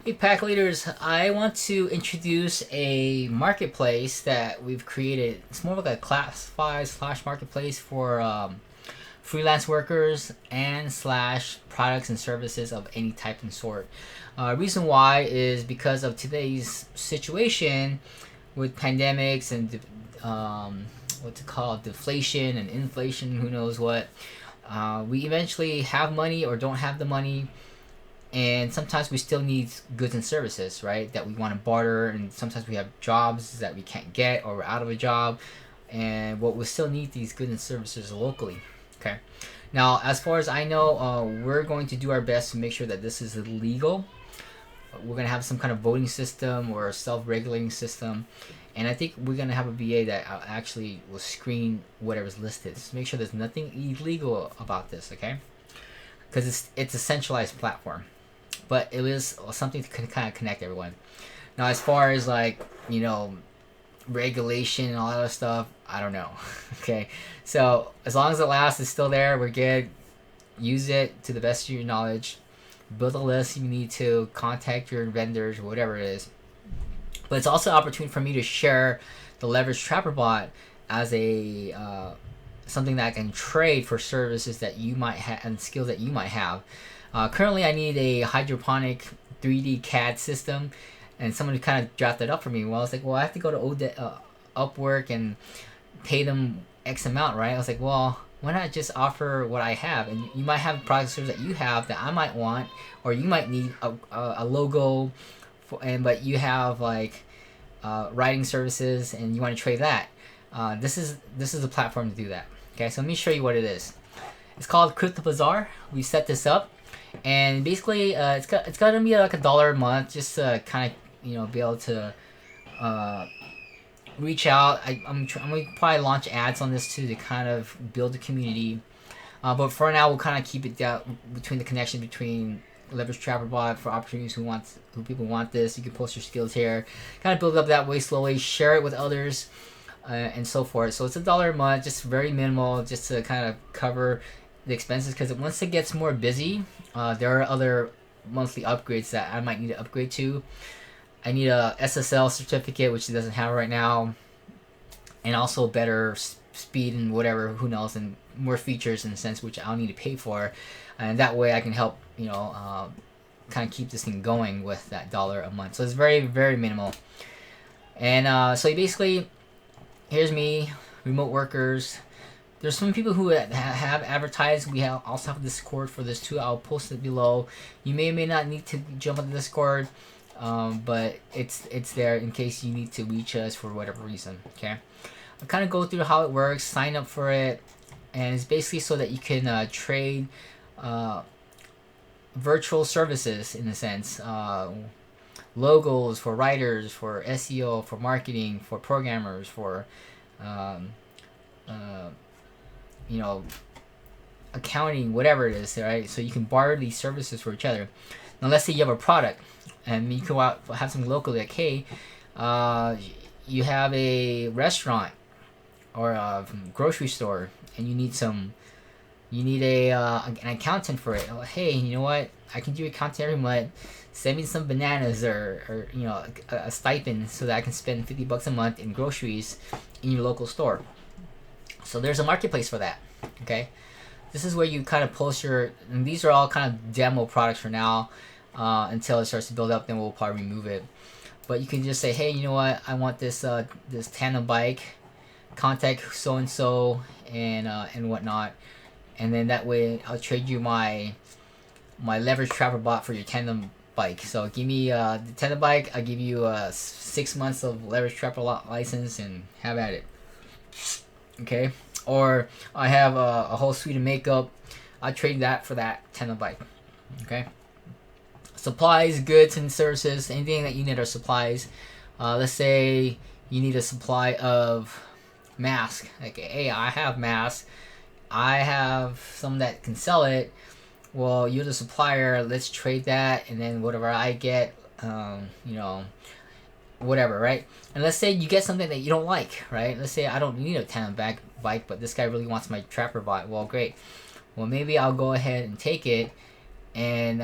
Hey, pack leaders, I want to introduce a marketplace that we've created. It's more like a classified slash marketplace for freelance workers and slash products and services of any type and sort. Reason why is because of today's situation with pandemics and what's it called, deflation and inflation, who knows what. We eventually have money or don't have the money, and sometimes we still need goods and services, right, that we want to barter, and sometimes we have jobs that we can't get or we're out of a job, and what we still need these goods and services locally. Okay, now as far as I know, we're going to do our best to make sure that this is legal. We're going to have some kind of voting system or a self-regulating system, and I think we're going to have a VA that actually will screen whatever's listed to make sure there's nothing illegal about this, okay, because it's a centralized platform, but it is something to kind of connect everyone. Now, as far as regulation and all that other stuff, I don't know. Okay, so as long as the last is still there, we're good. Use it to the best of your knowledge. Build a list if you need to. Contact your vendors, whatever it is. But it's also an opportunity for me to share the Leverage Trapper Bot as a something that I can trade for services that you might have and skills that you might have. Currently, I need a hydroponic 3D CAD system, and someone kind of drafted up for me. Well, I was like, well, I have to go to Upwork and pay them X amount, right? I was like, well, why not just offer what I have? And you might have products that you have that I might want, or you might need a logo, but you have writing services, and you want to trade that. This is a platform to do that. Okay, so let me show you what it is. It's called Crypto Bazaar. We set this up, and basically it's gonna be like $1 a month, just to kind of be able to reach out. I'm gonna probably launch ads on this too to kind of build a community. But for now, we'll kind of keep it down between the connection between Leverage Trapper Bot for opportunities who people want this. You can post your skills here, kind of build up that way slowly, share it with others, and so forth. So it's $1 a month, just very minimal, just to kind of cover the expenses. Because once it gets more busy, there are other monthly upgrades that I might need to upgrade to. I need a SSL certificate, which it doesn't have right now, and also better speed and whatever, who knows, and more features in a sense which I'll need to pay for, and that way I can help kind of keep this thing going with that $1 a month. So it's very, very minimal. And so basically, here's me, remote workers. There's some people who have advertised. We also have a Discord for this too. I'll post it below. You may or may not need to jump on the Discord, but it's there in case you need to reach us for whatever reason. Okay, I'll kind of go through how it works, sign up for it, and it's basically so that you can trade virtual services, in a sense, logos for writers, for SEO, for marketing, for programmers, for accounting, whatever it is, right? So you can barter these services for each other. Now, let's say you have a product, and you go out have something locally, like, hey, you have a restaurant or a grocery store, and you need an accountant for it. Oh, hey, you know what? I can do accounting every month. Send me some bananas or a stipend so that I can spend $50 a month in groceries in your local store. So there's a marketplace for that. Okay, this is where you kind of post and these are all kind of demo products for now, until it starts to build up. Then we'll probably remove it. But you can just say, hey, you know what? I want this tandem bike. Contact so and so and whatnot, and then that way I'll trade you my Leverage Trapper Bot for your tandem bike. So give me the tandem bike. I'll give you 6 months of Leverage Trapper license, and have at it. Okay, or I have a whole suite of makeup. I trade that for that tandem bike. Okay, supplies, goods, and services. Anything that you need are supplies. Let's say you need a supply of mask. Like, hey, I have masks. I have someone that can sell it. Well, you're the supplier. Let's trade that, and then whatever I get, whatever, right? And let's say you get something that you don't like, right? Let's say I don't need a tandem bike, but this guy really wants my Trapper Bot. Well, great. Well, maybe I'll go ahead and take it, and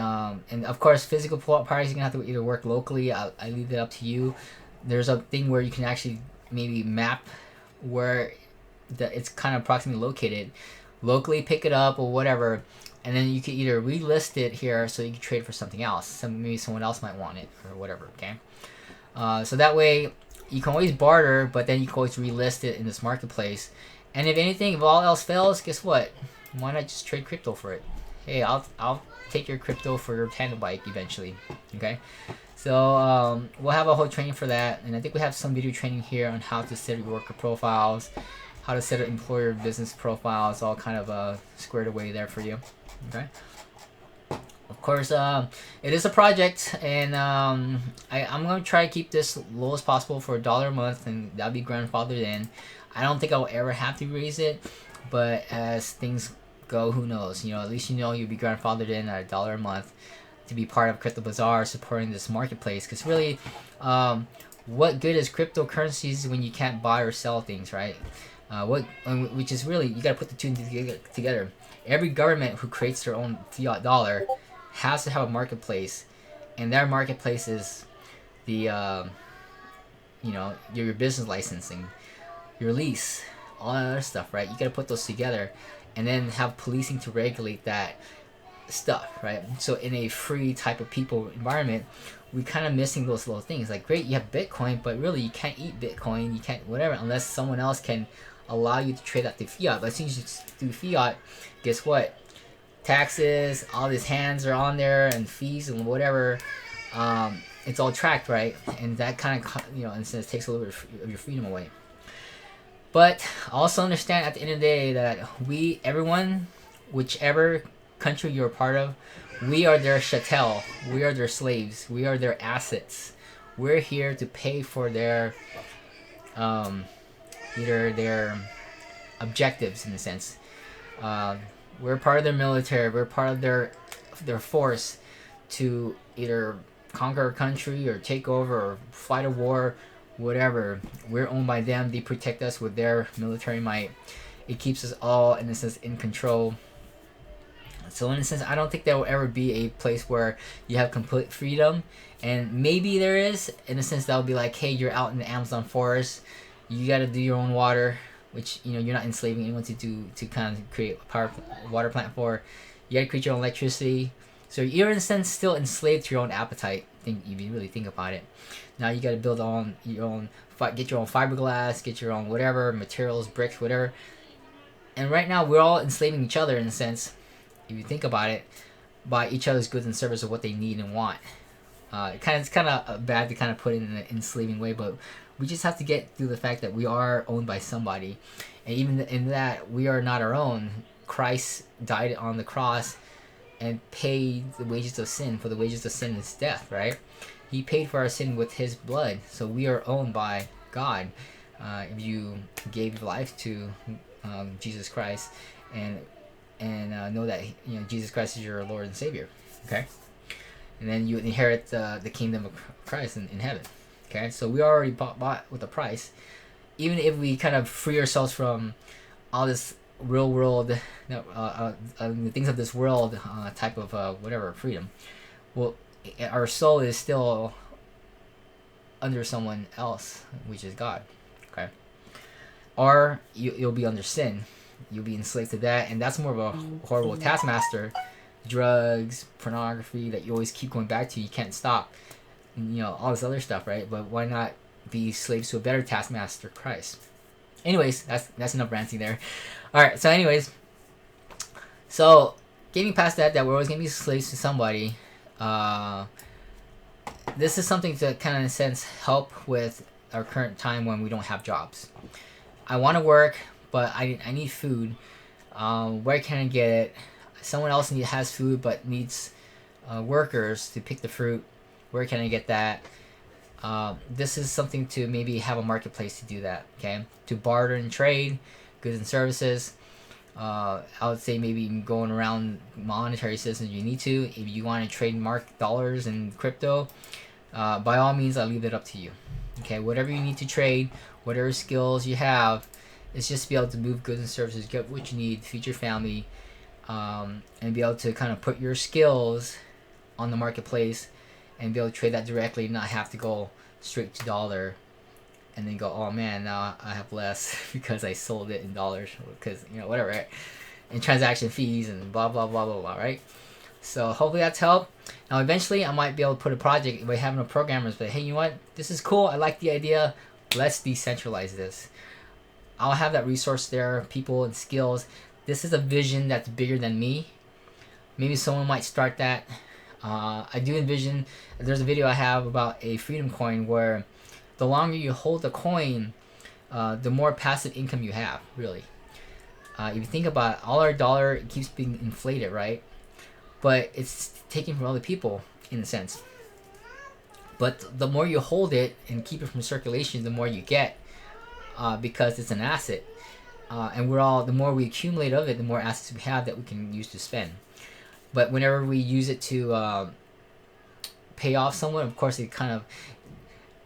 of course physical parties you're gonna have to either work locally. I leave it up to you. There's a thing where you can actually maybe map where it's kind of approximately located, locally pick it up or whatever, and then you can either relist it here so you can trade for something else. Maybe someone else might want it or whatever. Okay, so that way you can always barter, but then you can always relist it in this marketplace. And if anything, if all else fails, guess what? Why not just trade crypto for it? Hey, I'll take your crypto for your tandem bike eventually. Okay, so we'll have a whole training for that, and I think we have some video training here on how to set your worker profiles, how to set up employer business profiles, all kind of squared away there for you. Okay. Of course, it is a project, and I'm going to try to keep this low as possible for $1 a month, and that'll be grandfathered in. I don't think I'll ever have to raise it, but as things go, who knows? You know, at least you know you'll be grandfathered in at $1 a month to be part of Crypto Bazaar, supporting this marketplace. Because really, what good is cryptocurrencies when you can't buy or sell things, right? Which is really, you got to put the two together. Every government who creates their own fiat dollar has to have a marketplace, and their marketplace is the your business licensing, your lease, all that other stuff, right? You got to put those together, and then have policing to regulate that stuff, right? So in a free type of people environment, we're kind of missing those little things. Like, great, you have Bitcoin, but really you can't eat Bitcoin, you can't whatever, unless someone else can allow you to trade that through fiat. But as soon as you do fiat, guess what? Taxes, all these hands are on there, and fees and whatever. It's all tracked, right? And that kind of, in a sense, takes a little bit of your freedom away. But also understand at the end of the day that everyone, whichever country you're a part of, we are their chattel, we are their slaves, we are their assets. We're here to pay for their either their objectives, in a sense. We're part of their military, we're part of their force to either conquer a country or take over or fight a war, whatever. We're owned by them. They protect us with their military might. It keeps us all, in a sense, in control. So in a sense, I don't think there will ever be a place where you have complete freedom. And maybe there is, in a sense, that will be like, hey, you're out in the Amazon forest, you got to do your own water, which, you're not enslaving anyone to kind of create a water plant for. You got to create your own electricity. So you're, in a sense, still enslaved to your own appetite. If you really think about it. Now you got to build get your own fiberglass, get your own whatever materials, bricks, whatever. And right now we're all enslaving each other, in a sense, if you think about it, by each other's goods and service of what they need and want. It's kind of bad to kind of put it in an enslaving way, but we just have to get through the fact that we are owned by somebody, and even in that, we are not our own. Christ died on the cross and paid the wages of sin. For the wages of sin is death, right? He paid for our sin with his blood, so we are owned by God. If you gave your life to Jesus Christ, and know that Jesus Christ is your Lord and Savior, okay, and then you inherit the kingdom of Christ in heaven. Okay, so we already bought with a price. Even if we kind of free ourselves from all this real world, the things of this world type of whatever freedom, well, our soul is still under someone else, which is God. Okay, or you'll be under sin, you'll be enslaved to that, and that's more of a horrible taskmaster. Drugs, pornography that you always keep going back to, you can't stop, and, all this other stuff, right? But why not be slaves to a better taskmaster, Christ? Anyways, that's enough ranting there. All right, so anyways, so getting past that we're always gonna be slaves to somebody. This is something to kind of, in a sense, help with our current time when we don't have jobs. I want to work, but I need food. Where can I get it? Someone else has food but needs workers to pick the fruit. Where can I get that? This is something to maybe have a marketplace to do that. Okay, to barter and trade goods and services. I would say maybe going around monetary systems you need to. If you want to trademark dollars and crypto, by all means, I'll leave it up to you. Okay, whatever you need to trade, whatever skills you have, it's just to be able to move goods and services, get what you need, feed your family, and be able to kind of put your skills on the marketplace and be able to trade that directly, not have to go straight to dollar and then go, oh man, now I have less because I sold it in dollars, because, you know, whatever, right? And transaction fees and blah blah blah blah blah, right? So hopefully that's helped. Now eventually I might be able to put a project by having no programmers, but hey, you know what? This is cool. I like the idea. Let's decentralize this. I'll have that resource there, people and skills. This is a vision that's bigger than me. Maybe someone might start that. I do envision, there's a video I have about a freedom coin where the longer you hold the coin, the more passive income you have, really. If you think about it, all our dollar, it keeps being inflated, right? But it's taken from other people, in a sense. But the more you hold it and keep it from circulation, the more you get, because it's an asset. And the more we accumulate of it, the more assets we have that we can use to spend. But whenever we use it to pay off someone, of course, it kind of,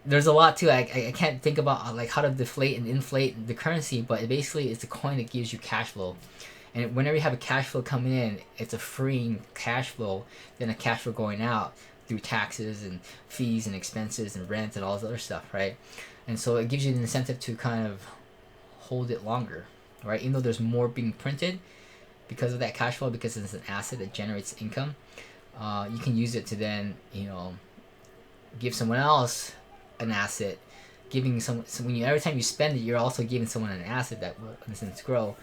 there's a lot to it. I can't think about like how to deflate and inflate the currency, but basically it's a coin that gives you cash flow. And whenever you have a cash flow coming in, it's a freeing cash flow than a cash flow going out through taxes and fees and expenses and rent and all this other stuff, right? And so it gives you an incentive to kind of hold it longer, right? Even though there's more being printed because of that cash flow, because it's an asset that generates income, you can use it to then, you know, give someone else an asset, giving every time you spend it, you're also giving someone an asset that will, in a sense, grow.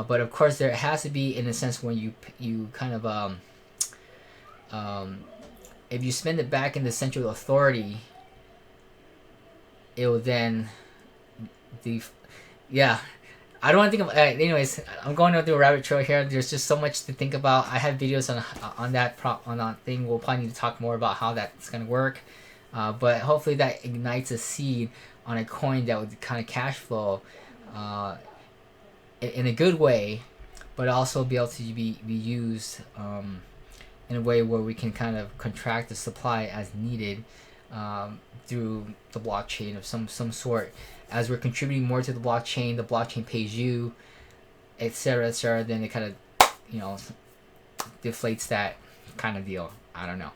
But of course, there has to be, in a sense, when you kind of if you spend it back in the central authority, it will then yeah. I don't want to think of anyways. I'm going through a rabbit trail here. There's just so much to think about. I have videos on that thing. We'll probably need to talk more about how that's gonna work. But hopefully that ignites a seed on a coin that would kind of cash flow in a good way, but also be able to be used in a way where we can kind of contract the supply as needed through the blockchain of some sort. As we're contributing more to the blockchain pays you, etc., then it kind of, you know, deflates that kind of deal. I don't know.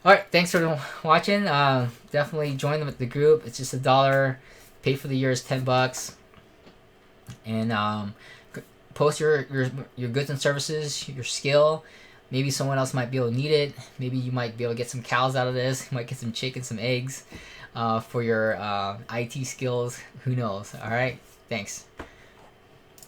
Alright, thanks for watching. Definitely join the group. It's just $1. Pay for the year is $10. And post your goods and services, your skill. Maybe someone else might be able to need it. Maybe you might be able to get some cows out of this. You might get some chicken, some eggs for your IT skills. Who knows? Alright, thanks.